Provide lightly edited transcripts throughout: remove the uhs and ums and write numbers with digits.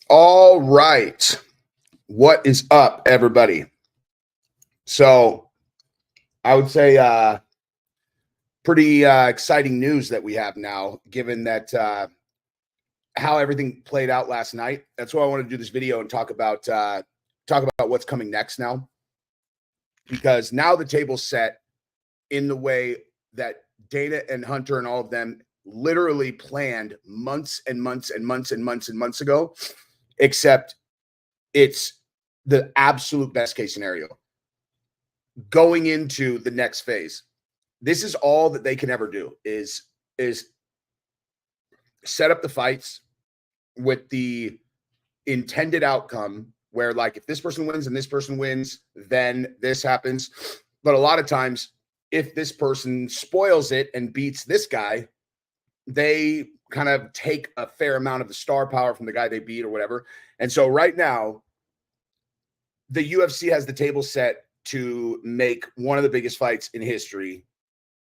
All right. What is up, everybody? So I would say pretty exciting news that we have now, given that how everything played out last night. That's why I want to do this video and talk about what's coming next now. Because now the table's set in the way that Dana and Hunter and all of them literally planned months and months and months and months and months ago, except it's the absolute best case scenario going into the next phase. This is all that they can ever do is set up the fights with the intended outcome where, like, if this person wins and this person wins, then this happens. But a lot of times, if this person spoils it and beats this guy, they kind of take a fair amount of the star power from the guy they beat or whatever. And so right now, the UFC has the table set to make one of the biggest fights in history.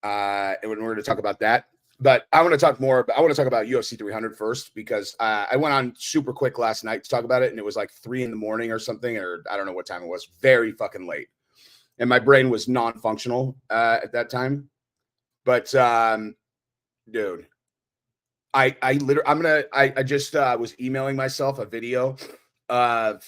And we're going to talk about that. But I want to talk about UFC 300 first, because I went on super quick last night to talk about it, and it was like 3 a.m. or something, or I don't know what time it was. Very fucking late. And my brain was non-functional at that time. But dude, I just was emailing myself a video of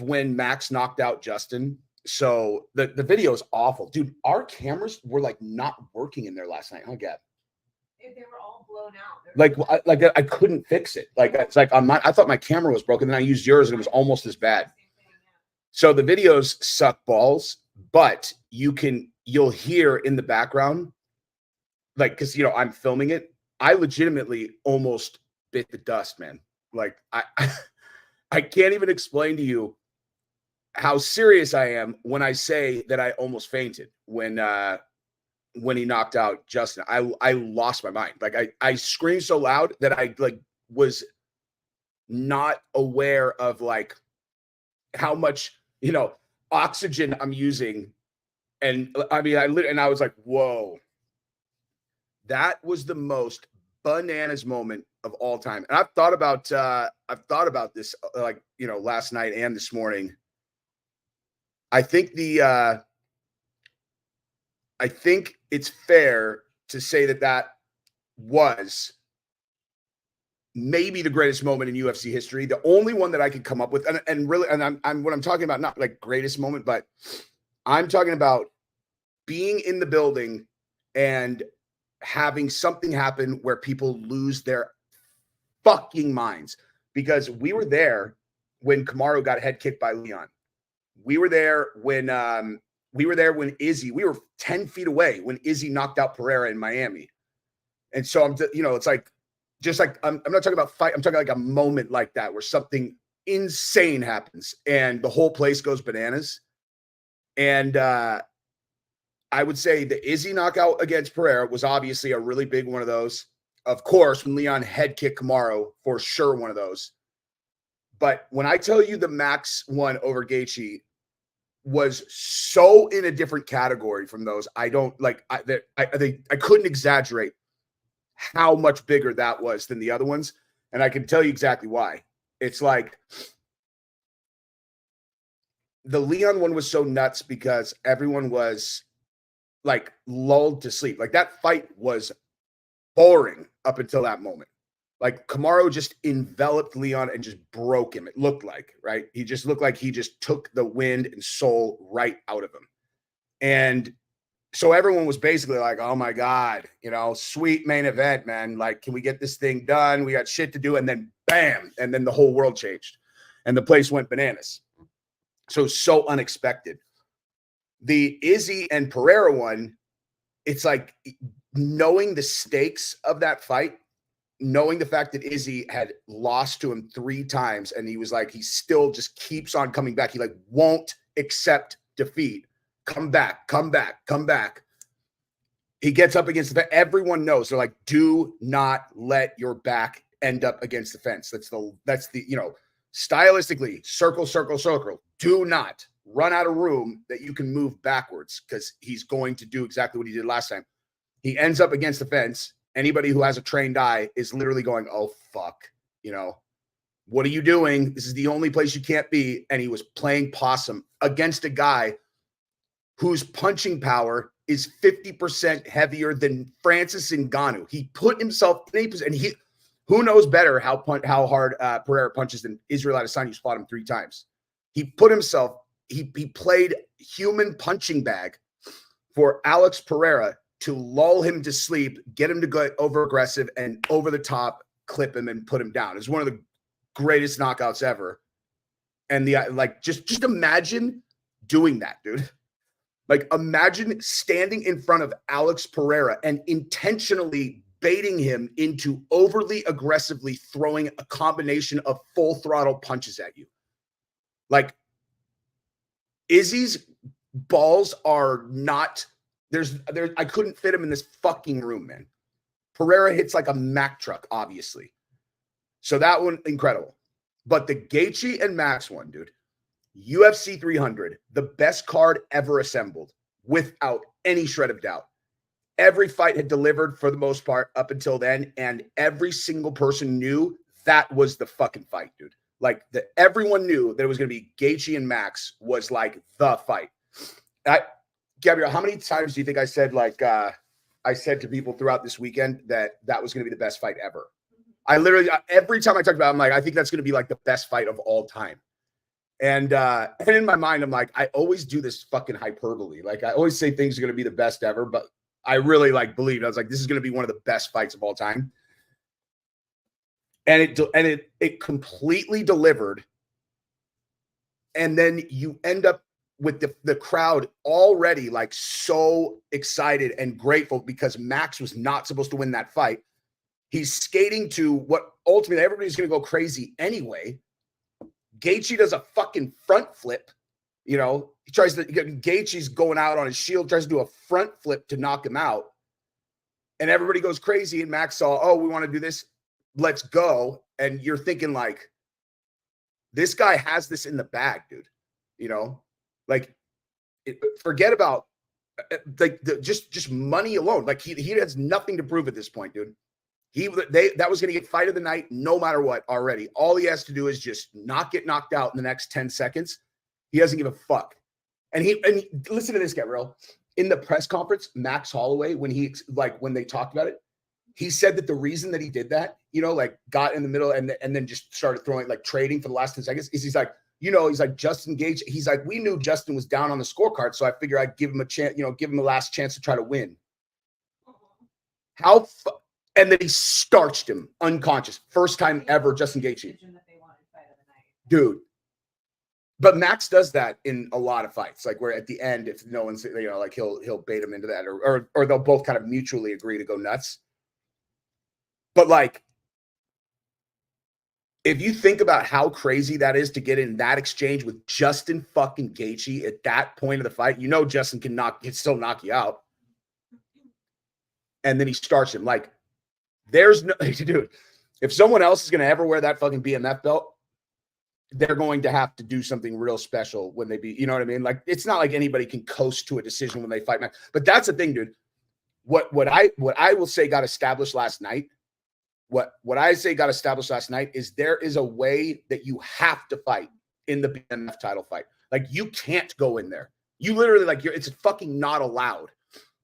when Max knocked out Justin. So the video is awful, dude. Our cameras were like not working in there last night. Huh, Gab? They were all blown out. I couldn't fix it. Like, it's like on my, I thought my camera was broken, then I used yours and it was almost as bad. So the videos suck balls, but you'll hear in the background, like, because I'm filming it. I legitimately almost bit the dust, man. Like, I can't even explain to you how serious I am when I say that I almost fainted when he knocked out Justin. I lost my mind. Like, I screamed so loud that I was not aware of like how much oxygen I'm using. And I mean, I was like, whoa. That was the most bananas moment of all time. And I've thought about this last night and this morning. I think it's fair to say that was maybe the greatest moment in UFC history. The only one that I could come up with, and really, and I'm what I'm talking about, not like greatest moment, but I'm talking about being in the building and having something happen where people lose their fucking minds, because we were there when Kamaru got head kicked by Leon. We were there when Izzy, we were 10 feet away when Izzy knocked out Pereira in Miami. And so it's like, just like, I'm not talking about fight. I'm talking like a moment like that where something insane happens and the whole place goes bananas. And I would say the Izzy knockout against Pereira was obviously a really big one of those. Of course, when Leon head kicked Kamaru, for sure one of those. But when I tell you the Max one over Gaethje was so in a different category from those, I couldn't exaggerate how much bigger that was than the other ones. And I can tell you exactly why. It's like the Leon one was so nuts because everyone was like lulled to sleep. Like, that fight was boring up until that moment. Like, Kamaru just enveloped Leon and just broke him. It looked like, right? He just looked like he just took the wind and soul right out of him. And so everyone was basically like, oh my God, sweet main event, man. Like, can we get this thing done? We got shit to do. And then bam. And then the whole world changed and the place went bananas. So unexpected. The Izzy and Pereira one, it's like knowing the stakes of that fight, knowing the fact that Izzy had lost to him 3 times, and he was like, he still just keeps on coming back. He like won't accept defeat. Come back. He gets up against the fence. Everyone knows. They're like, do not let your back end up against the fence. That's the stylistically, circle. Do not run out of room that you can move backwards, because he's going to do exactly what he did last time. He ends up against the fence. Anybody who has a trained eye is literally going, oh, fuck. You know, what are you doing? This is the only place you can't be. And he was playing possum against a guy whose punching power is 50% heavier than Francis Ngannou. He put himself in a position, and who knows better how hard Pereira punches than Israel Adesanya, who's fought him 3 times. He put himself, he played human punching bag for Alex Pereira to lull him to sleep, get him to go over aggressive and over the top, clip him and put him down. It's one of the greatest knockouts ever. And just imagine doing that, dude. Like, imagine standing in front of Alex Pereira and intentionally baiting him into overly aggressively throwing a combination of full throttle punches at you. Like, Izzy's balls are not, I couldn't fit him in this fucking room, man. Pereira hits like a Mack truck, obviously. So that one, incredible. But the Gaethje and Max one, dude, UFC 300, the best card ever assembled, without any shred of doubt. Every fight had delivered for the most part up until then, and every single person knew that was the fucking fight, dude. Like, everyone knew that it was going to be Gaethje and Max was like the fight. Gabriel, how many times do you think I said, like, I said to people throughout this weekend that was going to be the best fight ever? I literally, every time I talked about it, I'm like, I think that's going to be like the best fight of all time. And in my mind, I'm like, I always do this fucking hyperbole. Like, I always say things are going to be the best ever, but I really believed. I was like, this is going to be one of the best fights of all time. And it completely delivered. And then you end up with the crowd already like so excited and grateful because Max was not supposed to win that fight. He's skating to what ultimately everybody's going to go crazy anyway. Gaethje does a fucking front flip. You know, he tries to, Gaethje's going out on his shield, tries to do a front flip to knock him out. And everybody goes crazy. And Max saw, oh, we want to do this. Let's go. And you're thinking like, this guy has this in the bag, dude. You know, like, forget about like just money alone. Like he has nothing to prove at this point, dude. That was going to get fight of the night no matter what already. All he has to do is just not get knocked out in the next 10 seconds. He doesn't give a fuck. And listen to this, Gabriel. In the press conference, Max Holloway, when they talked about it, he said that the reason that he did that, you know, like got in the middle and then just started throwing, like trading for the last 10 seconds, is he's like, you know, he's like Justin Gaethje. He's like, we knew Justin was down on the scorecard, so I figure I'd give him a chance, you know, give him a last chance to try to win. And then he starched him unconscious. First time ever, Justin Gaethje. Dude. But Max does that in a lot of fights. Like where at the end, if no one's, you know, like he'll bait him into that or they'll both kind of mutually agree to go nuts. But like, if you think about how crazy that is to get in that exchange with Justin fucking Gaethje at that point of the fight, you know Justin can still knock you out. And then he starts him. Like, there's no, dude, if someone else is going to ever wear that fucking BMF belt, they're going to have to do something real special when they be, you know what I mean? Like, it's not like anybody can coast to a decision when they fight Max. But that's the thing, dude. What I will say got established last night, what I say got established last night is there is a way that you have to fight in the BMF title fight. Like, you can't go in there. You literally, like, it's fucking not allowed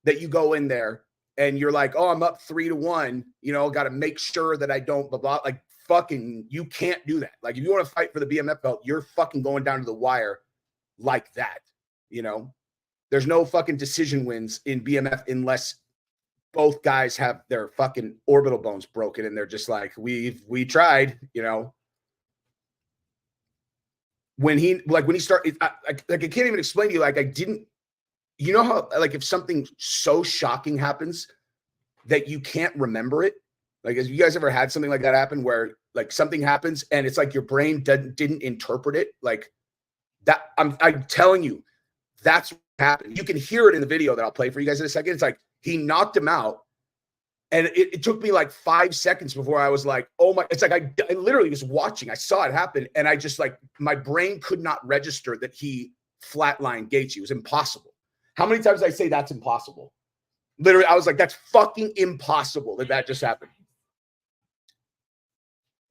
that you go in there and you're like, oh, I'm up 3-1, you know, got to make sure that I don't blah, blah. Like, fucking, you can't do that. Like, if you want to fight for the BMF belt, you're fucking going down to the wire like that, you know? There's no fucking decision wins in BMF unless both guys have their fucking orbital bones broken and they're just like, we tried, you know? When he started, I can't even explain to you, like, I didn't, you know how, like, if something so shocking happens that you can't remember it, like, have you guys ever had something like that happen where, like, something happens and it's like your brain didn't interpret it? Like that, I'm telling you, that's what happened. You can hear it in the video that I'll play for you guys in a second. It's like he knocked him out. And it took me like 5 seconds before I was like, oh my, it's like I literally was watching. I saw it happen. And I just, like, my brain could not register that he flatlined Gaethje. It was impossible. How many times did I say that's impossible? Literally, I was like, that's fucking impossible that just happened.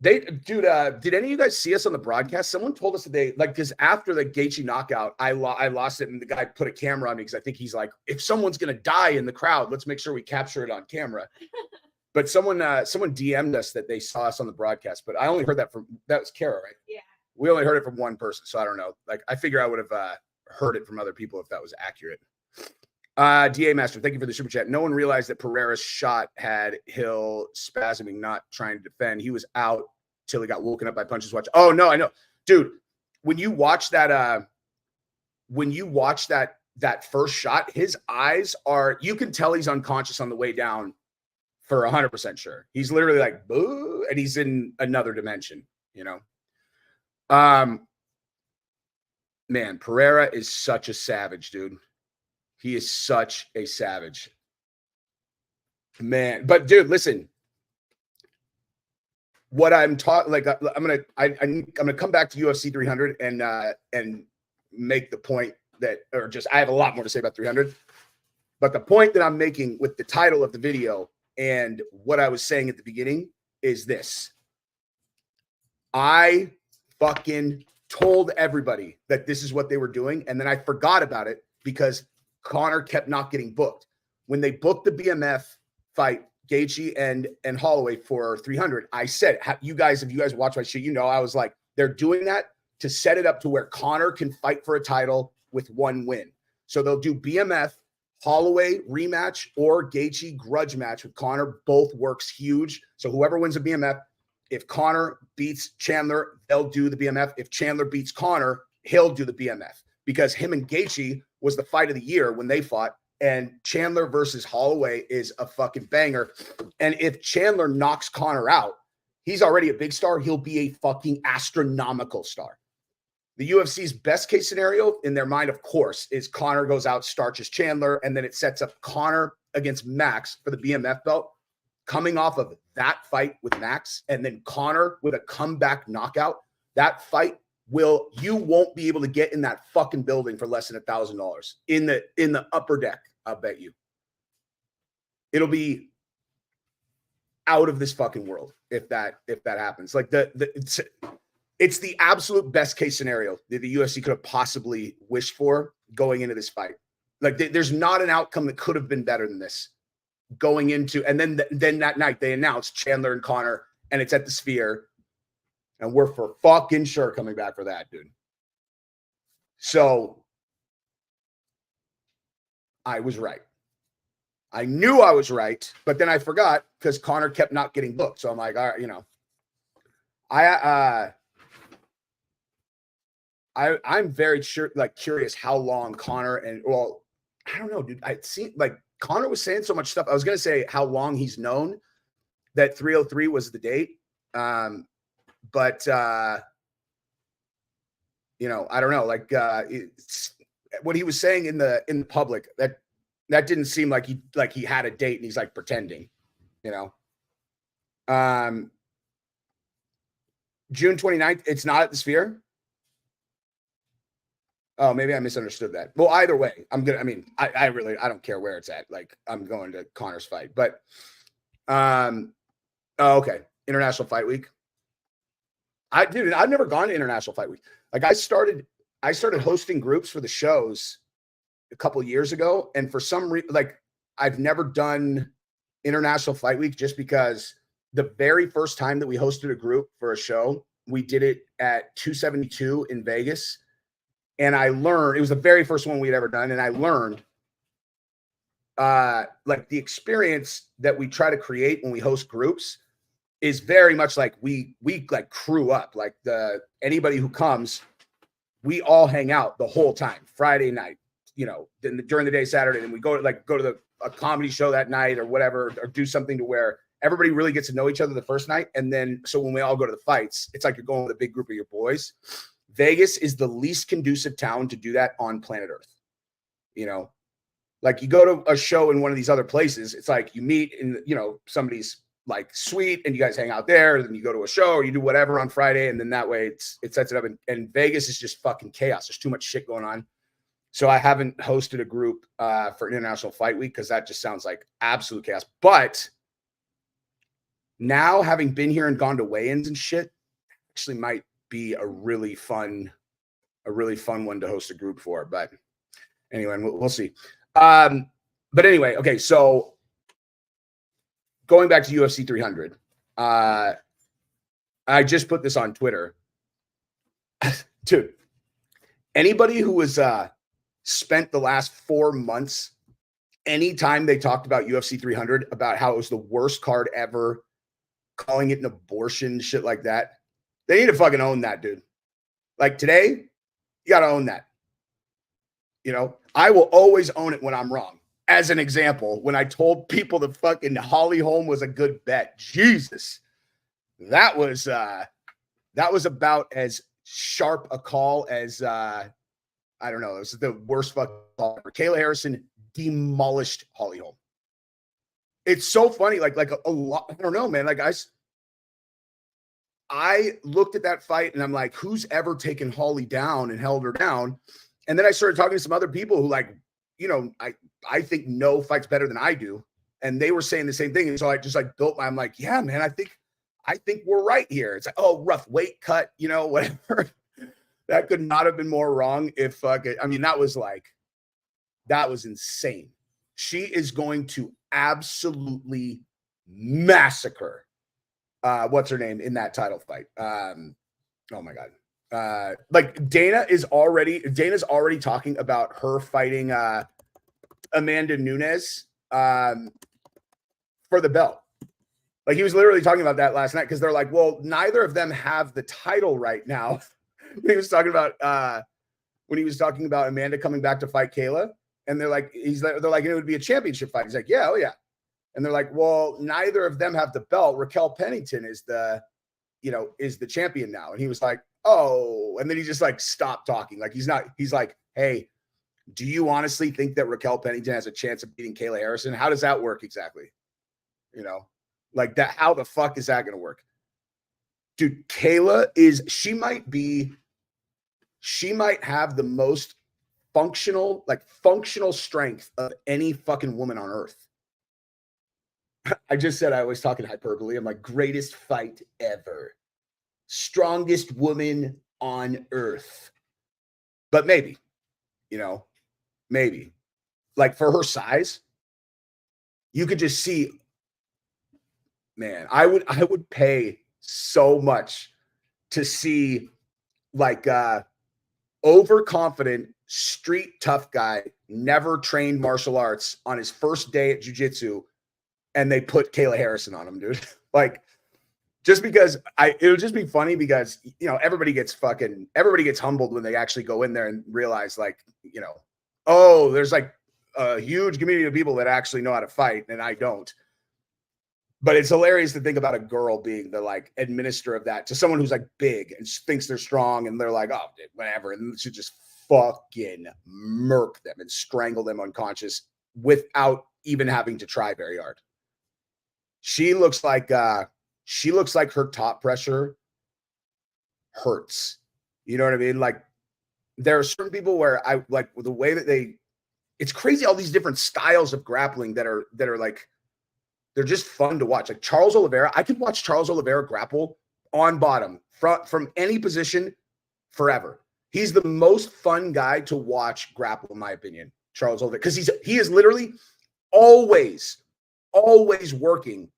Did any of you guys see us on the broadcast? Someone told us that because after the Gaethje knockout, I lost it, and the guy put a camera on me because I think he's like, if someone's gonna die in the crowd, let's make sure we capture it on camera. But someone DM'd us that they saw us on the broadcast, but I only heard that was Kara, right? Yeah. We only heard it from one person, so I don't know. Like, I figure I would have heard it from other people if that was accurate. DA Master, thank you for the super chat. No one realized that Pereira's shot had Hill spasming, not trying to defend. He was out till he got woken up by punches. Watch. Oh no, I know, dude. When you watch that first shot, his eyes are. You can tell he's unconscious on the way down. For 100% sure, he's literally like, boo, and he's in another dimension. You know. Man, Pereira is such a savage, dude. He is such a savage, man. But dude, listen. What I'm talking, like, I'm gonna come back to UFC 300 and make the point that, or just, I have a lot more to say about 300. But the point that I'm making with the title of the video and what I was saying at the beginning is this: I fucking told everybody that this is what they were doing, and then I forgot about it because Conor kept not getting booked. When they booked the BMF fight, Gaethje and Holloway for 300, I said, if you guys watch my shit, you know, I was like, they're doing that to set it up to where Conor can fight for a title with one win. So they'll do BMF, Holloway rematch, or Gaethje grudge match with Conor. Both works huge. So whoever wins a BMF, if Conor beats Chandler, they'll do the BMF. If Chandler beats Conor, he'll do the BMF, because him and Gaethje was the fight of the year when they fought. And Chandler versus Holloway is a fucking banger. And if Chandler knocks Conor out, he's already a big star. He'll be a fucking astronomical star. The UFC's best case scenario in their mind, of course, is Conor goes out, starches Chandler, and then it sets up Conor against Max for the BMF belt. Coming off of that fight with Max, and then Conor with a comeback knockout, that fight you won't be able to get in that fucking building for less than $1,000 in the upper deck. I'll bet you it'll be out of this fucking world if that happens. Like it's the absolute best case scenario that the UFC could have possibly wished for going into this fight. Like there's not an outcome that could have been better than this going into, and then that night they announced Chandler and Conor, and it's at the Sphere. And we're for fucking sure coming back for that, dude. So I was right. I knew I was right, but then I forgot because Conor kept not getting booked. So I'm like, all right, you know, I'm very sure, like, curious how long Conor I don't know, dude. I see, like, Conor was saying so much stuff. I was gonna say how long he's known that 303 was the date. But you know, I don't know, like what he was saying in the public, that didn't seem like he had a date and he's like pretending, you know. June 29th, it's not at the Sphere. Oh, maybe I misunderstood that. Well, either way, I don't care where it's at. Like, I'm going to Conor's fight. But okay. International Fight Week. I've never gone to International Fight Week. Like, I started hosting groups for the shows a couple of years ago, and for some reason, like, I've never done International Fight Week just because the very first time that we hosted a group for a show, we did it at 272 in Vegas, and I learned, it was the very first one we'd ever done, and I learned like, the experience that we try to create when we host groups is very much like we like crew up. Like, anybody who comes, we all hang out the whole time. Friday night, you know, then during the day, Saturday, and we go to a comedy show that night or whatever, or do something to where everybody really gets to know each other the first night. And then, so when we all go to the fights, it's like you're going with a big group of your boys. Vegas is the least conducive town to do that on planet Earth. You know, like, you go to a show in one of these other places, it's like you meet in, you know, somebody's like suite, and you guys hang out there, and then you go to a show or you do whatever on Friday, and then that way it sets it up. And Vegas is just fucking chaos. There's too much shit going on. So I haven't hosted a group for International Fight Week because that just sounds like absolute chaos. But now having been here and gone to weigh-ins and shit, actually might be a really fun one to host a group for. But anyway, we'll see. But anyway, okay, so going back to UFC 300, I just put this on Twitter. Dude, anybody who was spent the last 4 months, anytime they talked about UFC 300, about how it was the worst card ever, calling it an abortion, shit like that, they need to fucking own that, dude. Like today, you got to own that. You know, I will always own it when I'm wrong. As an example, when I told people the fucking Holly Holm was a good bet, Jesus, that was about as sharp a call as I don't know. It was the worst fucking call ever. Kayla Harrison demolished Holly Holm. It's so funny, like a lot. I don't know, man. Like I looked at that fight and I'm like, who's ever taken Holly down and held her down? And then I started talking to some other people who, like, you know, I think no fights better than I do. And they were saying the same thing. And so I just like built I'm like, yeah, man, I think we're right here. It's like, oh, rough weight cut, you know, whatever. That could not have been more wrong if I mean, that was insane. She is going to absolutely massacre what's her name in that title fight. Oh my God. Like Dana's already talking about her fighting Amanda Nunes for the belt. Like he was literally talking about that last night because they're like, well, neither of them have the title right now. When he was talking about Amanda coming back to fight Kayla, and they're like, it would be a championship fight. He's like, yeah, oh yeah. And they're like, well, neither of them have the belt. Raquel Pennington is the champion now. And he was like, oh, and then he just like stopped talking. Like he's like, hey, do you honestly think that Raquel Pennington has a chance of beating Kayla Harrison? How does that work exactly? You know, like that, how the fuck is that going to work? Dude, Kayla she might have the most functional strength of any fucking woman on earth. I just said I was talking hyperbole. I'm like, greatest fight ever. Strongest woman on earth. But maybe, maybe. Like for her size, you could just see, man, I would pay so much to see like overconfident, street tough guy, never trained martial arts on his first day at jiu-jitsu, and they put Kayla Harrison on him, dude. Like, just because it'll just be funny because, everybody gets humbled when they actually go in there and realize, like, oh, there's like a huge community of people that actually know how to fight and I don't. But it's hilarious to think about a girl being the like administrator of that to someone who's like big and thinks they're strong, and they're like, oh, dude, whatever, and should just fucking murk them and strangle them unconscious without even having to try very hard. She looks like her top pressure hurts. You know what I mean? Like there are certain people where I like the way that it's crazy. All these different styles of grappling that are like, they're just fun to watch. Like Charles Oliveira, I could watch Charles Oliveira grapple on bottom from any position forever. He's the most fun guy to watch grapple, in my opinion, Charles Oliveira, because he is literally always working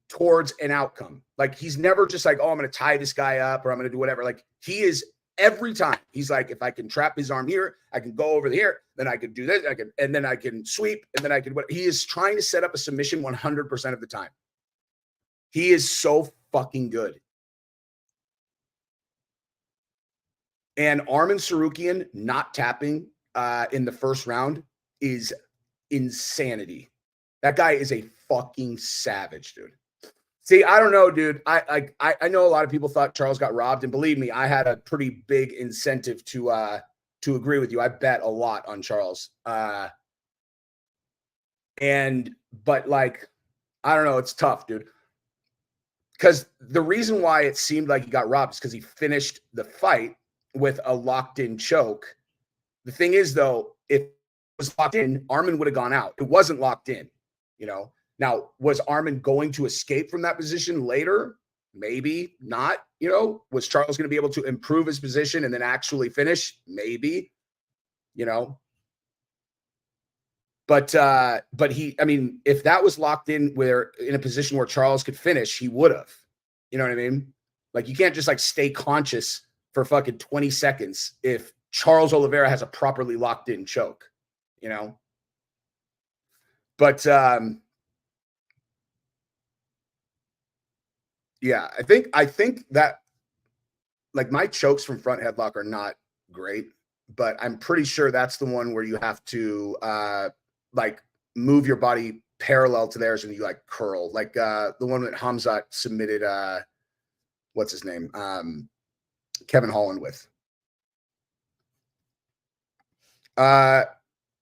towards an outcome. Like he's never just like, oh, I'm going to tie this guy up or I'm going to do whatever. Like he is every time. He's like, if I can trap his arm here, I can go over here, then I could do this, and then I can sweep, and then I can. He is trying to set up a submission 100% of the time. He is so fucking good. And Arman Sarukian not tapping in the first round is insanity. That guy is a fucking savage, dude. See, I don't know, dude. I know a lot of people thought Charles got robbed, and believe me, I had a pretty big incentive to agree with you. I bet a lot on Charles. But like, I don't know, it's tough, dude. Because the reason why it seemed like he got robbed is because he finished the fight with a locked-in choke. The thing is, though, if it was locked in, Arman would have gone out. It wasn't locked in, Now, was Arman going to escape from that position later? Maybe not. You know, was Charles going to be able to improve his position and then actually finish? Maybe. You know, but he, I mean, if that was locked in where in a position where Charles could finish, he would have. You know what I mean? Like, you can't just like stay conscious for fucking 20 seconds if Charles Oliveira has a properly locked in choke, you know? But yeah, I think that like my chokes from front headlock are not great, but I'm pretty sure that's the one where you have to like move your body parallel to theirs and you like curl, like the one that Hamzat submitted what's his name? Kevin Holland with.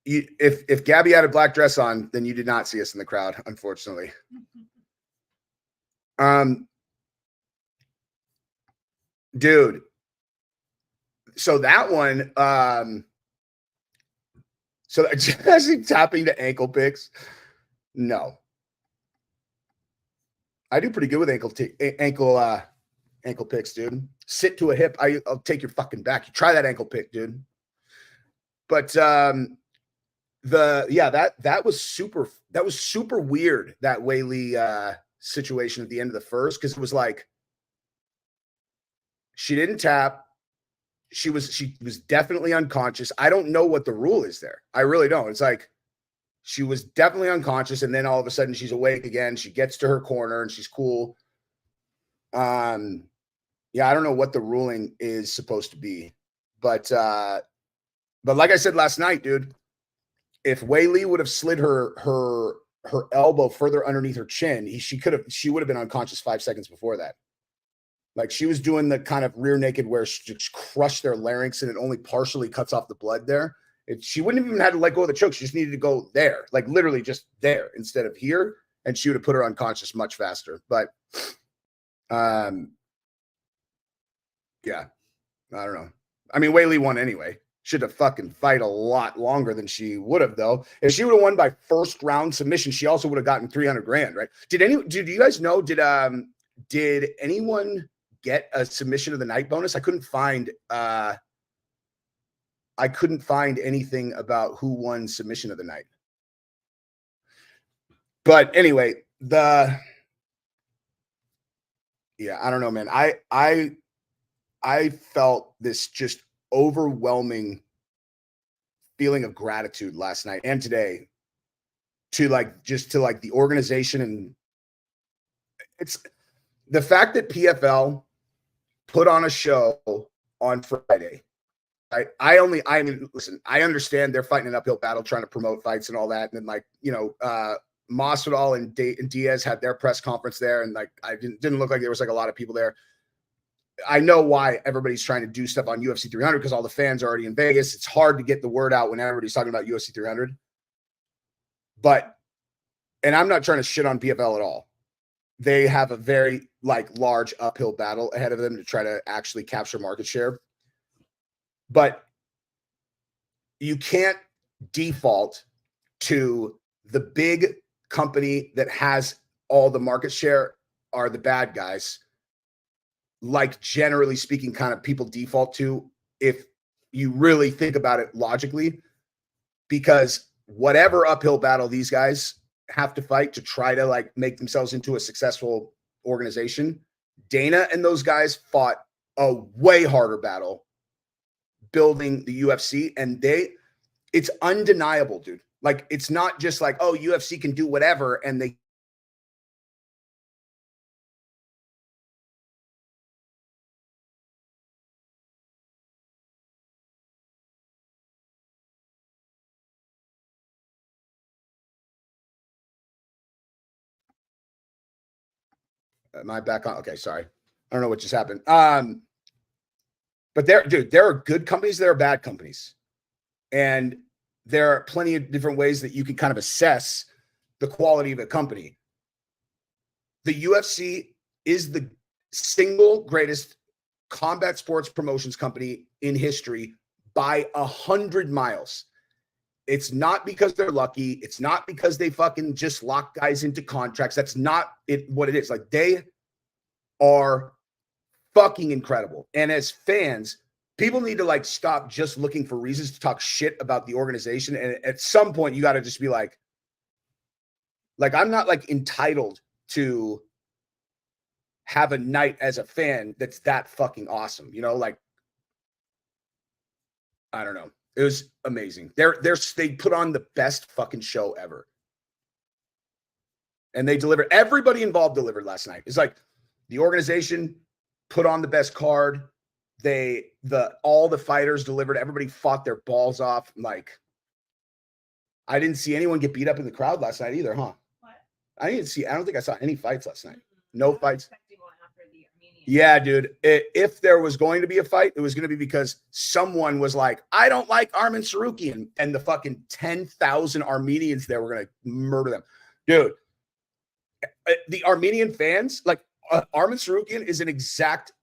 If Gabby had a black dress on, then you did not see us in the crowd, unfortunately. Dude. So that one, so actually tapping to ankle picks. No. I do pretty good with ankle picks, dude. Sit to a hip. I'll take your fucking back. You try that ankle pick, dude. But that was super weird, that Weili situation at the end of the first, because it was like she didn't tap. She was definitely unconscious. I don't know what the rule is there. I really don't. It's like she was definitely unconscious, and then all of a sudden she's awake again. She gets to her corner and she's cool. Yeah, I don't know what the ruling is supposed to be, but like I said last night, dude, if Weili would have slid her elbow further underneath her chin, she would have been unconscious 5 seconds before that. Like, she was doing the kind of rear naked where she just crushed their larynx and it only partially cuts off the blood there. She wouldn't have even had to let go of the choke. She just needed to go there, like literally just there instead of here. And she would have put her unconscious much faster. But yeah, I don't know. I mean, Weili won anyway. Should have fucking fight a lot longer than she would have, though. If she would have won by first round submission, she also would have gotten $300,000, right? Did you guys know? Did anyone get a submission of the night bonus? I couldn't find anything about who won submission of the night. But anyway, I don't know, man. I felt this just overwhelming feeling of gratitude last night and today to the organization, and it's the fact that PFL put on a show on Friday. I mean, listen, I understand they're fighting an uphill battle trying to promote fights and all that. And then Masvidal and Diaz had their press conference there. And like, I didn't look like there was like a lot of people there. I know why everybody's trying to do stuff on UFC 300 because all the fans are already in Vegas. It's hard to get the word out when everybody's talking about UFC 300. And I'm not trying to shit on PFL at all. They have a very large uphill battle ahead of them to try to actually capture market share. But you can't default to the big company that has all the market share are the bad guys. Like, generally speaking, kind of people default to, if you really think about it logically, because whatever uphill battle these guys have to fight to try to make themselves into a successful organization, Dana and those guys fought a way harder battle building the UFC, and it's undeniable, dude. Like, it's not just like, oh, UFC can do whatever and they am I back on? Okay, sorry. I don't know what just happened. But there are good companies, there are bad companies. And there are plenty of different ways that you can kind of assess the quality of a company. The UFC is the single greatest combat sports promotions company in history by 100 miles. It's not because they're lucky. It's not because they fucking just lock guys into contracts. That's not it. What it is. Like, they are fucking incredible. And as fans, people need to like stop just looking for reasons to talk shit about the organization. And at some point, you got to just be like, I'm not like entitled to have a night as a fan that's that fucking awesome. You know, like, I don't know. It was amazing. They put on the best fucking show ever. And they delivered. Everybody involved delivered last night. It's like the organization put on the best card. All the fighters delivered. Everybody fought their balls off. Like, I didn't see anyone get beat up in the crowd last night either, huh? What? I don't think I saw any fights last night. No fights. The yeah, dude. If there was going to be a fight, it was going to be because someone was like, I don't like Arman Sarukian. And the fucking 10,000 Armenians there were going to murder them. Dude, the Armenian fans, like, Arman Sarukian is an exact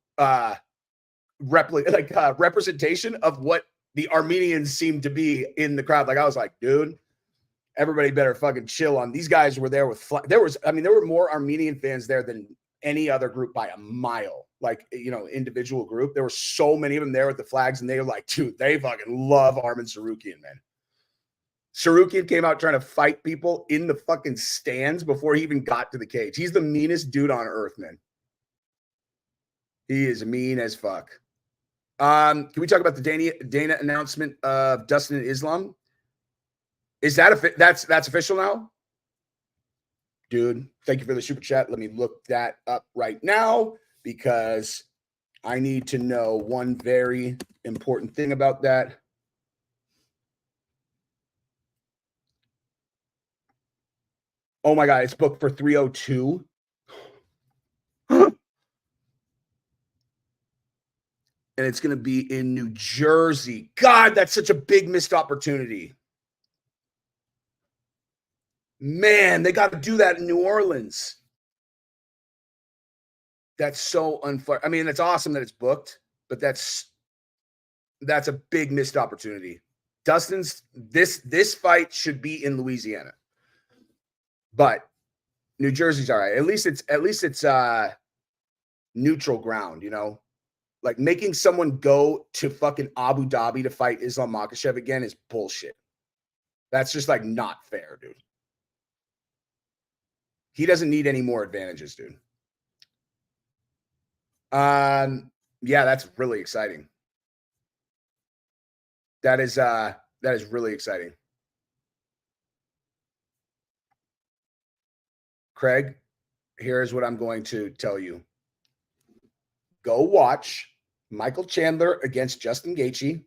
representation of what the Armenians seem to be in the crowd. Like, I was like, dude, everybody better fucking chill on. These guys were there with there were more Armenian fans there than any other group by a mile. Like, you know, individual group. There were so many of them there with the flags, and they were like, dude, they fucking love Arman Sarukian, man. Sarukian came out trying to fight people in the fucking stands before he even got to the cage. He's the meanest dude on earth, man. He is mean as fuck. Can we talk about the Dana announcement of Dustin and Islam? Is that that's official now? Dude, thank you for the super chat. Let me look that up right now because I need to know one very important thing about that. Oh my God, it's booked for 302. And it's going to be in New Jersey. God, that's such a big missed opportunity. Man, they got to do that in New Orleans. That's so unfair. I mean, it's awesome that it's booked, but that's a big missed opportunity. Dustin's this fight should be in Louisiana, but New Jersey's all right. At least it's neutral ground, you know. Like, making someone go to fucking Abu Dhabi to fight Islam Makhachev again is bullshit. That's just like not fair, dude. He doesn't need any more advantages, dude. Yeah, that's really exciting. That is really exciting. Craig, here's what I'm going to tell you. Go watch Michael Chandler against Justin Gaethje.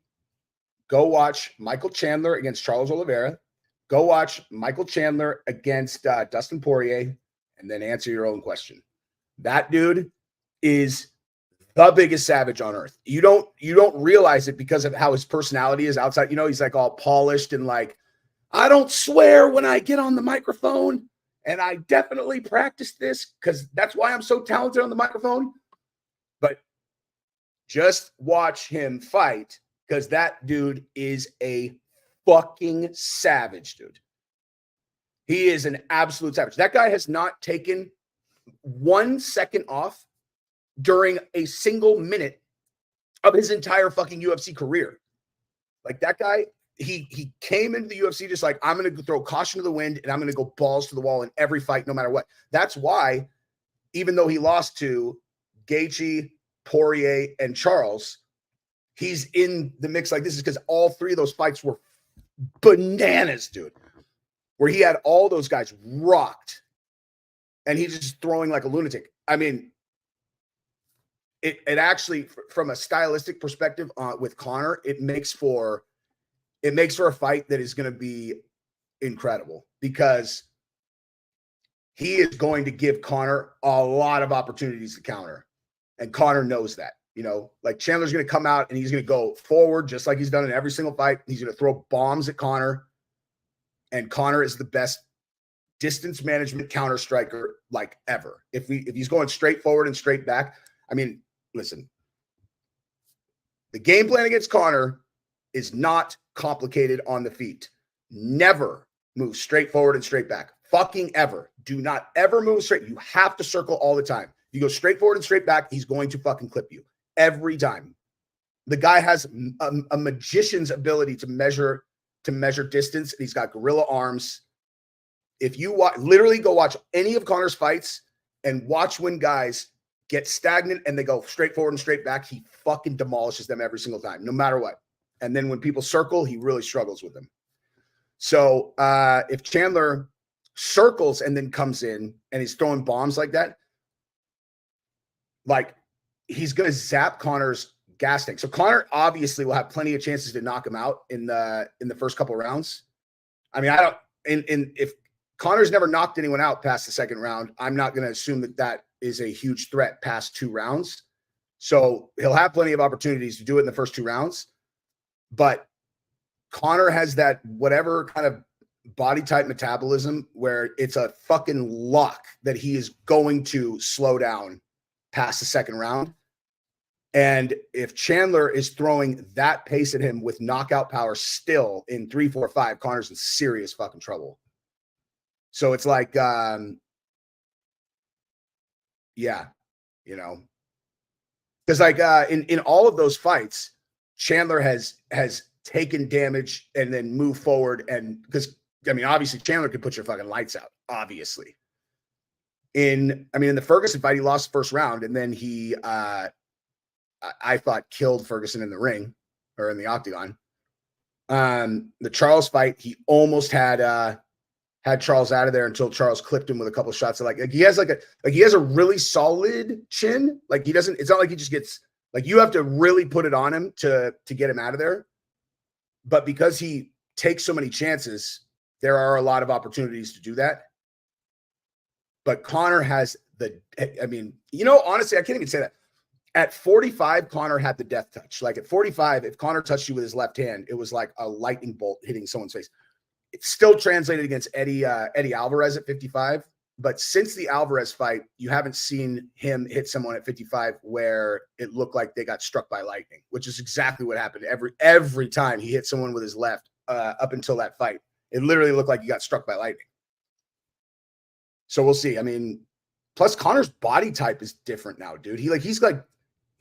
Go watch Michael Chandler against Charles Oliveira. Go watch Michael Chandler against Dustin Poirier, and then answer your own question. That dude is the biggest savage on earth. You don't realize it because of how his personality is outside. You know, he's like all polished and like, I don't swear when I get on the microphone, and I definitely practice this because that's why I'm so talented on the microphone. But just watch him fight because that dude is a fucking savage, dude. He is an absolute savage. That guy has not taken 1 second off during a single minute of his entire fucking UFC career. Like, that guy, he came into the UFC just like, I'm going to throw caution to the wind and I'm going to go balls to the wall in every fight, no matter what. That's why, even though he lost to Gaethje, Poirier, and Charles, he's in the mix like this is because all three of those fights were bananas, dude, where he had all those guys rocked and he's just throwing like a lunatic. I mean, it actually, from a stylistic perspective with Conor, it makes for a fight that is going to be incredible because he is going to give Conor a lot of opportunities to counter. And Conor knows that, you know, like Chandler's going to come out and he's going to go forward just like he's done in every single fight. He's going to throw bombs at Conor. And Conor is the best distance management counter striker like ever. If he's going straight forward and straight back, I mean, listen, the game plan against Conor is not complicated on the feet. never move straight forward and straight back. Fucking ever. Do not ever move straight. You have to circle all the time. You go straight forward and straight back, he's going to fucking clip you every time. The guy has a magician's ability to measure distance, and he's got gorilla arms. If you literally go watch any of Conor's fights and watch when guys get stagnant and they go straight forward and straight back, he fucking demolishes them every single time, no matter what. And then when people circle, he really struggles with them. So if Chandler circles and then comes in and he's throwing bombs like that, like he's going to zap Conor's gas tank. So Conor obviously will have plenty of chances to knock him out in the first couple of rounds. I mean, if Conor's never knocked anyone out past the second round, I'm not going to assume that is a huge threat past 2 rounds. So he'll have plenty of opportunities to do it in the first 2 rounds. But Conor has that whatever kind of body type metabolism where it's a fucking lock that he is going to slow down past the second round. And if Chandler is throwing that pace at him with knockout power still in 3, 4, 5, Conor's in serious fucking trouble. So it's like, yeah, you know, because like in all of those fights, Chandler has taken damage and then moved forward. And because, I mean, obviously Chandler could put your fucking lights out, obviously. In the Ferguson fight, he lost the first round, and then he, I thought, killed Ferguson in the ring or in the octagon. The Charles fight, he almost had Charles out of there until Charles clipped him with a couple of shots. Like he has he has a really solid chin. Like it's not like he just gets, like, you have to really put it on him to get him out of there. But because he takes so many chances, there are a lot of opportunities to do that. But Conor has honestly, I can't even say that. At 45, Conor had the death touch. Like at 45, if Conor touched you with his left hand, it was like a lightning bolt hitting someone's face. It's still translated against Eddie Alvarez at 55. But since the Alvarez fight, you haven't seen him hit someone at 55 where it looked like they got struck by lightning, which is exactly what happened every time he hit someone with his left up until that fight. It literally looked like he got struck by lightning. So we'll see. I mean, plus Conor's body type is different now, dude. He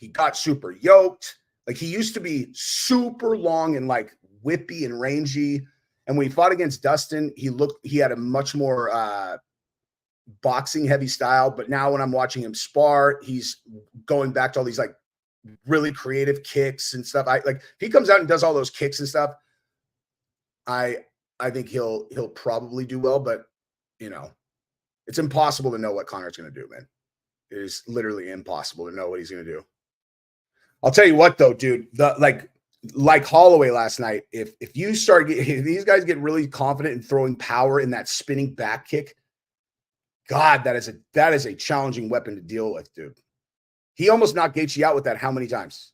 got super yoked. Like he used to be super long and like whippy and rangy. And when he fought against Dustin, he had a much more boxing heavy style. But now when I'm watching him spar, he's going back to all these like really creative kicks and stuff. If he comes out and does all those kicks and stuff, I think he'll probably do well, but you know, it's impossible to know what Conor's going to do, man. It is literally impossible to know what he's going to do. I'll tell you what, though, dude. Like Holloway last night, if these guys get really confident in throwing power in that spinning back kick, God, that is a challenging weapon to deal with, dude. He almost knocked Gaethje out with that how many times?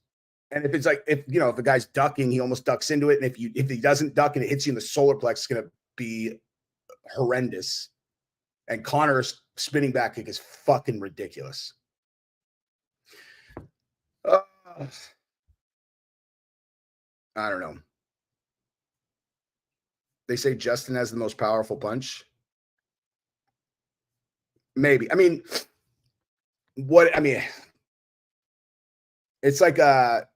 And if the guy's ducking, he almost ducks into it. And if he doesn't duck and it hits you in the solar plex, it's going to be horrendous. And Conor's spinning back kick is fucking ridiculous. I don't know. They say Justin has the most powerful punch. Maybe. I mean, it's like a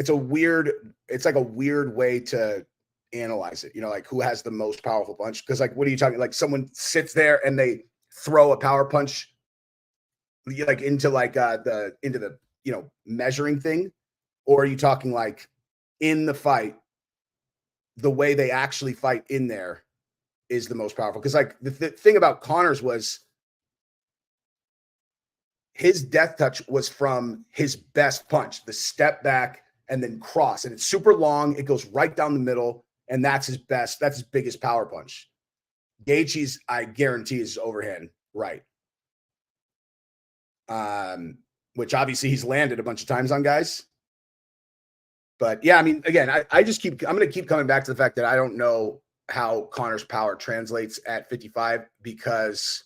weird way to analyze it. You know, like who has the most powerful punch? Because like, what are you talking? Like someone sits there and they throw a power punch like into the measuring thing, or are you talking like in the fight, the way they actually fight in there is the most powerful? Because like the thing about Conor's was his death touch was from his best punch, the step back and then cross, and it's super long. It goes right down the middle, and that's his biggest power punch. Gaethje's, I guarantee, is overhand right. Which obviously he's landed a bunch of times on guys. But yeah, I mean, again, I'm going to keep coming back to the fact that I don't know how Conor's power translates at 55 because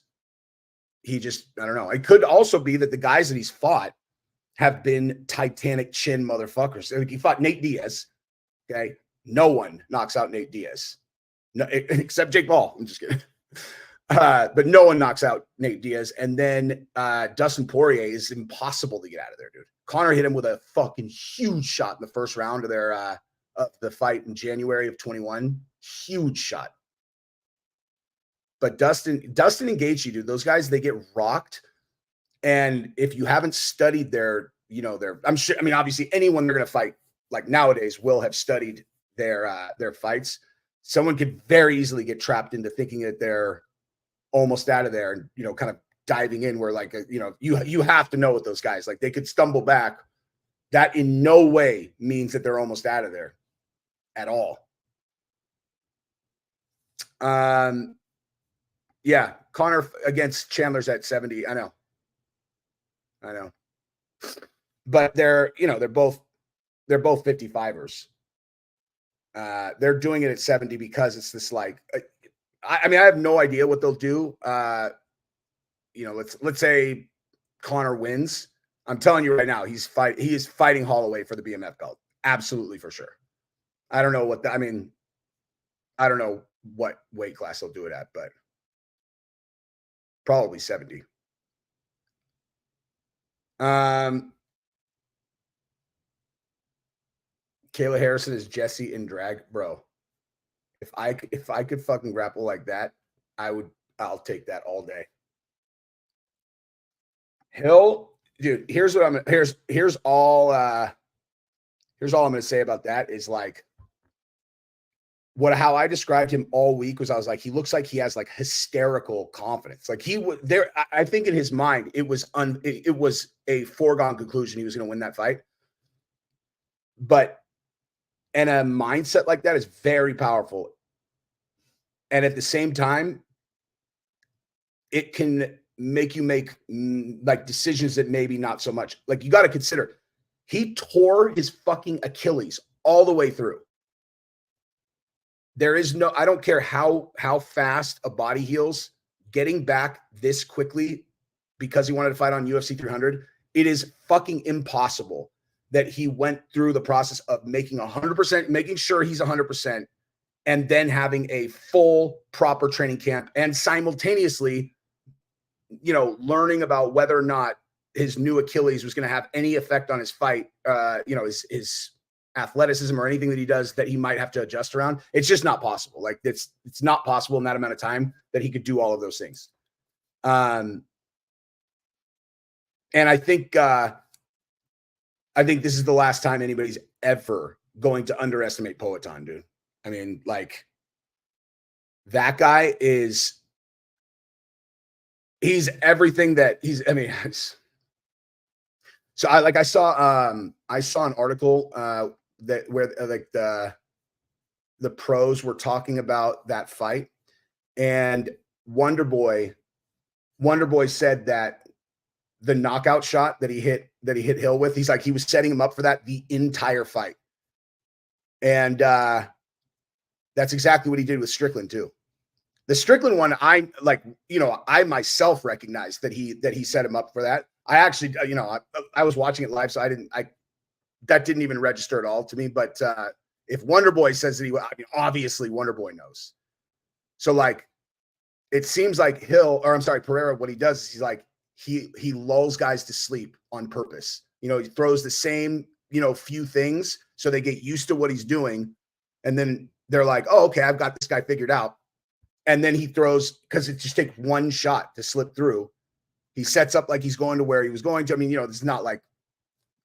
I don't know. It could also be that the guys that he's fought have been Titanic chin motherfuckers. He fought Nate Diaz. Okay. No one knocks out Nate Diaz. No, except Jake Paul. I'm just kidding. But no one knocks out Nate Diaz. And then Dustin Poirier is impossible to get out of there, dude. Conor hit him with a fucking huge shot in the first round of their of the fight in January of 21. Huge shot. But Dustin and Gaethje, dude, those guys, they get rocked. And if you haven't studied their, I'm sure, I mean, obviously anyone they're going to fight like nowadays will have studied their fights. Someone could very easily get trapped into thinking that they're almost out of there and, kind of diving in where like, you have to know with those guys, like they could stumble back. That in no way means that they're almost out of there at all. Yeah, Conor against Chandler's at 70. I know. But they're both 55ers. They're doing it at 70 because it's this like, I mean, I have no idea what they'll do. Let's say Conor wins. I'm telling you right now, he is fighting Holloway for the BMF belt. Absolutely, for sure. I don't know I don't know what weight class they'll do it at, but probably 70. Kayla Harrison is Jesse in drag, bro. If I could fucking grapple like that, I'll take that all day. Hill, dude, here's all I'm going to say about that is like how I described him all week was I was like, he looks like he has like hysterical confidence. Like he would there. I think in his mind, it was a foregone conclusion he was going to win that fight. But and a mindset like that is very powerful. And at the same time, it can make you make like decisions that maybe not so much. Like you got to consider, he tore his fucking Achilles all the way through. There is no, I don't care how fast a body heals, getting back this quickly because he wanted to fight on UFC 300. It is fucking impossible that he went through the process of making 100%, making sure he's 100%, and then having a full proper training camp and simultaneously, learning about whether or not his new Achilles was going to have any effect on his fight, his athleticism or anything that he does that he might have to adjust around. It's just not possible. Like it's not possible in that amount of time that he could do all of those things. And I think this is the last time anybody's ever going to underestimate Poatan, dude. I mean, like that guy he's everything that he's, I mean, so I saw an article that where like the pros were talking about that fight, and Wonder Boy said that the knockout shot that he hit Hill with, he's like, he was setting him up for that the entire fight. And that's exactly what he did with Strickland too. The Strickland one, I myself recognized that he set him up for that. I actually, I was watching it live, so that didn't even register at all to me. But if Wonder Boy says that obviously Wonder Boy knows. So like, it seems like Pereira, what he does is he's like, he lulls guys to sleep on purpose. He throws the same, few things so they get used to what he's doing. And then they're like, oh, okay, I've got this guy figured out. And then he throws, because it just takes one shot to slip through. He sets up like he's going to where he was going to. I mean, this is not like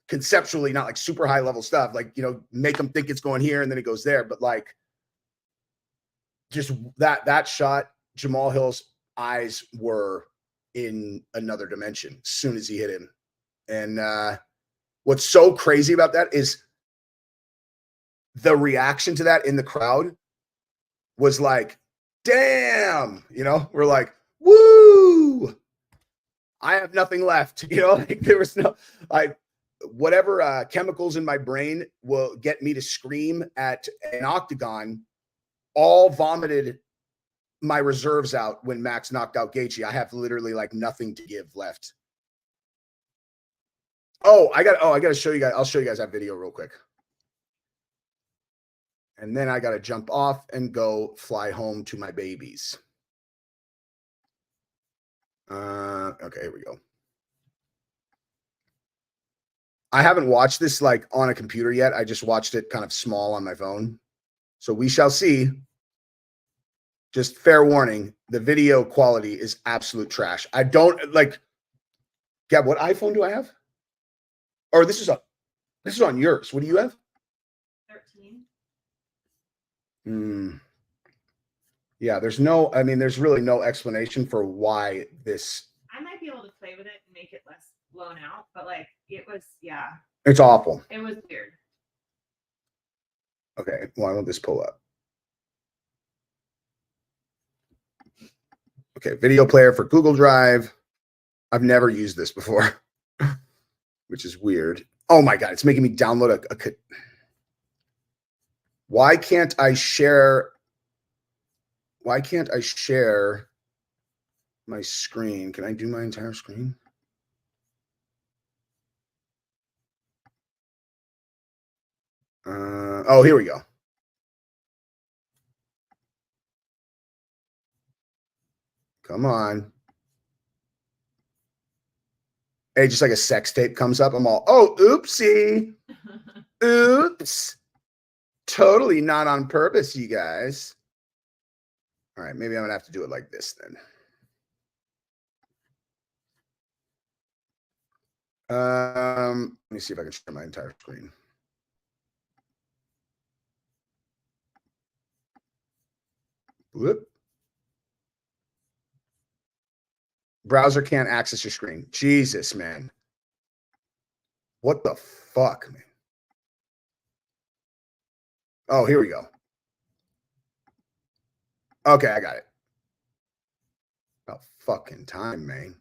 conceptually, not like super high level stuff. Like, make him think it's going here and then it goes there. But like, just that shot, Jamal Hill's eyes were in another dimension as soon as he hit him. And what's so crazy about that is the reaction to that in the crowd was like, damn, we're like, woo, I have nothing left. Like there was whatever chemicals in my brain will get me to scream at an octagon, all vomited my reserves out when Max knocked out Gaethje. I have literally like nothing to give left. I got to show you guys. I'll show you guys that video real quick. And then I got to jump off and go fly home to my babies. Okay, here we go. I haven't watched this like on a computer yet. I just watched it kind of small on my phone. So we shall see. Just fair warning, the video quality is absolute trash. I don't like. Gab, what iPhone do I have? Or this is on yours. What do you have? 13. Yeah, there's really no explanation for why this. I might be able to play with it and make it less blown out, but like it was, yeah. It's awful. It was weird. Okay, why won't this pull up? Okay, video player for Google Drive. I've never used this before, which is weird. Oh my God, it's making me download a why can't I share my screen? Can I do my entire screen? Oh, here we go. Come on. Hey, just like a sex tape comes up. I'm all, oh, oopsie. Oops. Totally not on purpose, you guys. All right, maybe I'm going to have to do it like this then. Let me see if I can share my entire screen. Whoop. Browser can't access your screen. Jesus, man. What the fuck, man? Oh, here we go. Okay, I got it. About fucking time, man.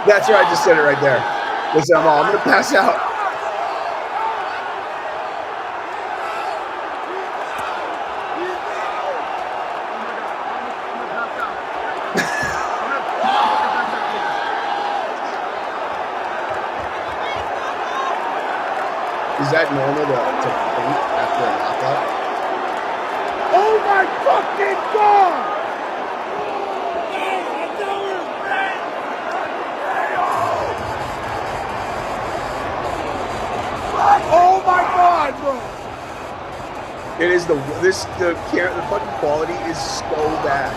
That's right. I just said it right there. Listen, I'm going to pass out. Is that normal to faint after a knockout? Oh my fucking God! Oh my God, bro! It is the fucking quality is so bad.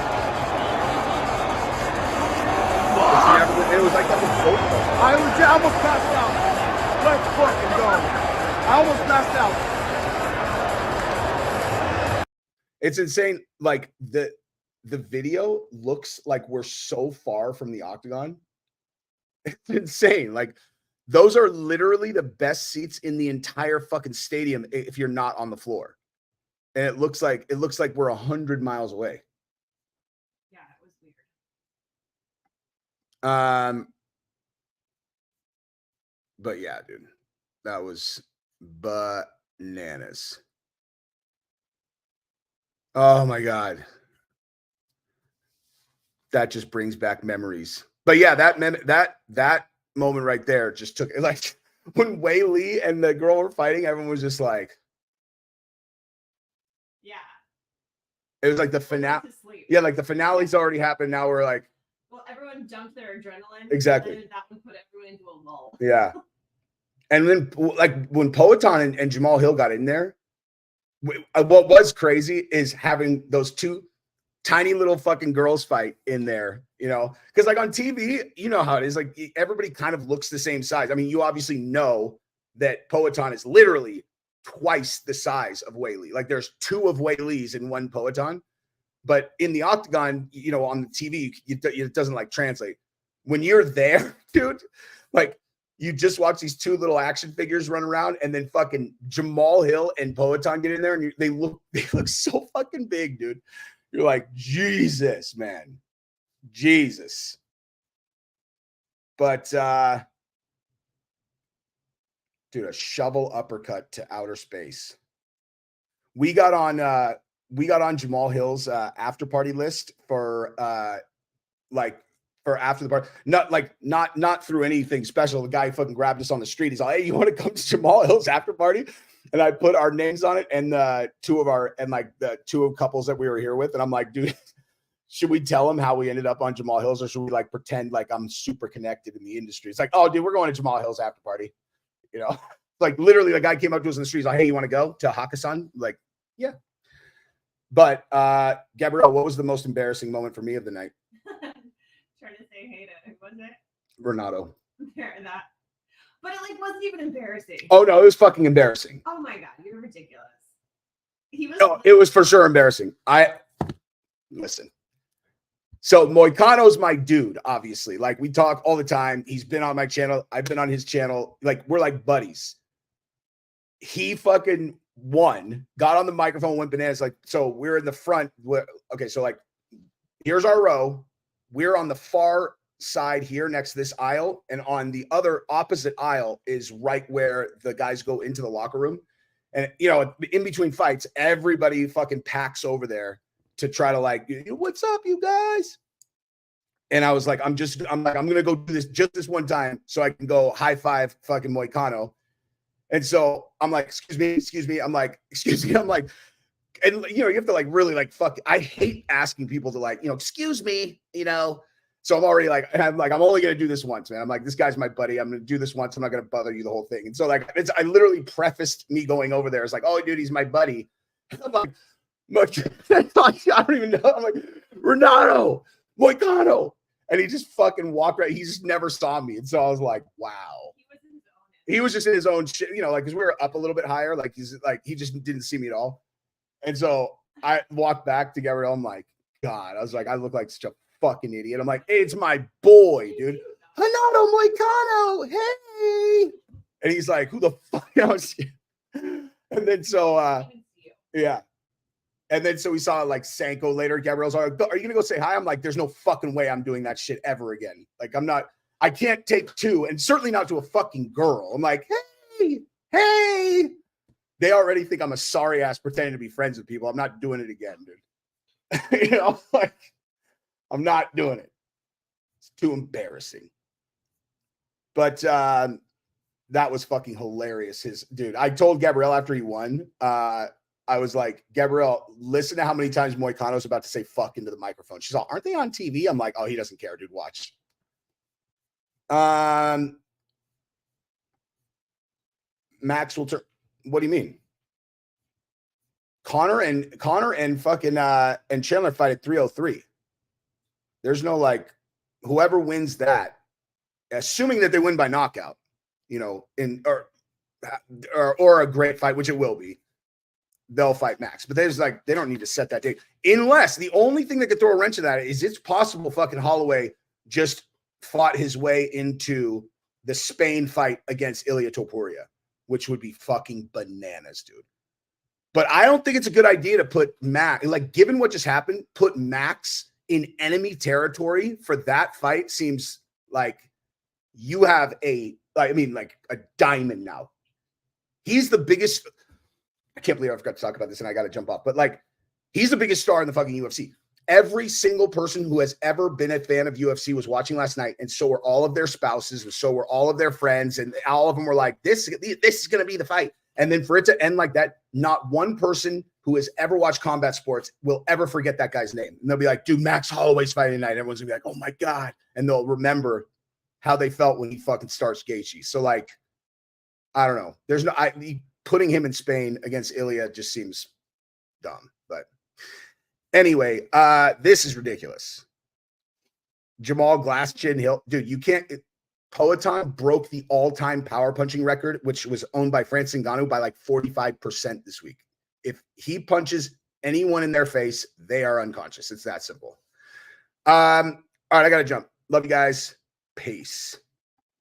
It was like that with both of them. I almost passed out. Let's fucking go. I almost passed out. It's insane. Like the video looks like we're so far from the octagon. It's insane. Like those are literally the best seats in the entire fucking stadium if you're not on the floor. And it looks like we're 100 miles away. Yeah, it was weird. But yeah, dude, that was bananas. Oh my God. That just brings back memories. But yeah, that moment right there just took, like, when Wei Li and the girl were fighting, everyone was just like, yeah. It was like the finale. Yeah, like the finale's already happened. Now we're like, well, everyone jumped their adrenaline. Exactly. And that would put everyone into a lull. Yeah. And then, like, when Poatan and Jamal Hill got in there, what was crazy is having those two tiny little fucking girls fight in there, you know? Because, like, on TV, you know how it is. Like, everybody kind of looks the same size. I mean, you obviously know that Poatan is literally twice the size of Wei Li. Like, there's two of Wei Li's in one Poatan. But in the octagon, you know, on the TV, it doesn't, like, translate. When you're there, dude, like, you just watch these two little action figures run around, and then fucking Jamal Hill and Poatan get in there, and they look so fucking big, dude. You're like, Jesus, man. Jesus. But dude, a shovel uppercut to outer space. We got on Jamal Hill's after party list for after the party. Not through anything special. The guy fucking grabbed us on the street. He's like, hey, you want to come to Jamal Hill's after party? And I put our names on it and the two couples that we were here with. And I'm like, dude, should we tell him how we ended up on Jamal Hill's, or should we like pretend like I'm super connected in the industry? It's like, oh, dude, we're going to Jamal Hill's after party. You know, like literally the guy came up to us in the street. He's like, hey, you want to go to Hakkasan? Like, yeah. But Gabrielle, what was the most embarrassing moment for me of the night? Trying to say hey to, who was it? Renato. That. But it like wasn't even embarrassing. Oh no, it was fucking embarrassing. Oh my God, you're ridiculous. He was. No, it was for sure embarrassing. Listen. So Moicano's my dude, obviously. Like we talk all the time. He's been on my channel. I've been on his channel. Like we're like buddies. He fucking won, got on the microphone, went bananas. Like, so we're in the front. Okay, so like here's our row. We're on the far side here next to this aisle, and on the other opposite aisle is right where the guys go into the locker room. And you know, in between fights, everybody fucking packs over there to try to like, what's up, you guys? And I was like, I'm gonna go do this just this one time so I can go high five fucking Moicano. And so I'm like, excuse me. I'm like, excuse me. I'm like, and you know, you have to like really like fuck. I hate asking people to like, you know, excuse me, you know. So I'm already like, I'm only gonna do this once, man. I'm like, this guy's my buddy. I'm gonna do this once. I'm not gonna bother you the whole thing. And so like, I literally prefaced me going over there. It's like, oh, dude, he's my buddy. I'm like, I don't even know. I'm like, Renato, Moicano. And he just fucking walked right. He just never saw me. And so I was like, wow. He was just in his own shit, you know, like, because we were up a little bit higher. Like, he's like, he just didn't see me at all. And so I walked back to Gabrielle. I'm like, God, I was like, I look like such a fucking idiot. I'm like, hey, it's my boy, dude. Renato Moicano. Hey. And he's like, who the fuck? And then so, yeah. And then so we saw like Sanko later. Gabrielle's like, are you gonna go say hi? I'm like, there's no fucking way I'm doing that shit ever again. Like, I can't take two, and certainly not to a fucking girl. I'm like, hey. They already think I'm a sorry ass pretending to be friends with people. I'm not doing it again, dude. You know, like, I'm not doing it. It's too embarrassing. But that was fucking hilarious. Dude, I told Gabrielle after he won, I was like, Gabrielle, listen to how many times Moicano's about to say fuck into the microphone. She's like, aren't they on TV? I'm like, oh, he doesn't care, dude. Watch. Max will turn. What do you mean? Conor and fucking and Chandler fight at 303. There's no like, whoever wins that, assuming that they win by knockout, you know, or a great fight, which it will be, they'll fight Max. But there's like, they don't need to set that date, unless the only thing that could throw a wrench in that is it's possible fucking Holloway just fought his way into the Spain fight against Ilia Topuria, which would be fucking bananas, dude. But I don't think it's a good idea to put Max, like, given what just happened, put Max in enemy territory for that fight. Seems like you have like a diamond now. He's the biggest. I can't believe I forgot to talk about this and I got to jump off, but like, he's the biggest star in the fucking UFC. Every single person who has ever been a fan of UFC was watching last night, and so were all of their spouses, and so were all of their friends, and all of them were like, this is going to be the fight. And then for it to end like that, not one person who has ever watched combat sports will ever forget that guy's name. And they'll be like, dude, Max Holloway's fighting tonight. And everyone's going to be like, oh my God. And they'll remember how they felt when he fucking starts Gaethje. So like, I don't know. There's no, putting him in Spain against Ilia just seems dumb. But anyway, this is ridiculous. Jamal Glass Chin Hill. Dude, you can't. Poatan broke the all-time power punching record, which was owned by Francis Ngannou, by like 45% this week. If he punches anyone in their face, they are unconscious. It's that simple. All right, I got to jump. Love you guys. Peace.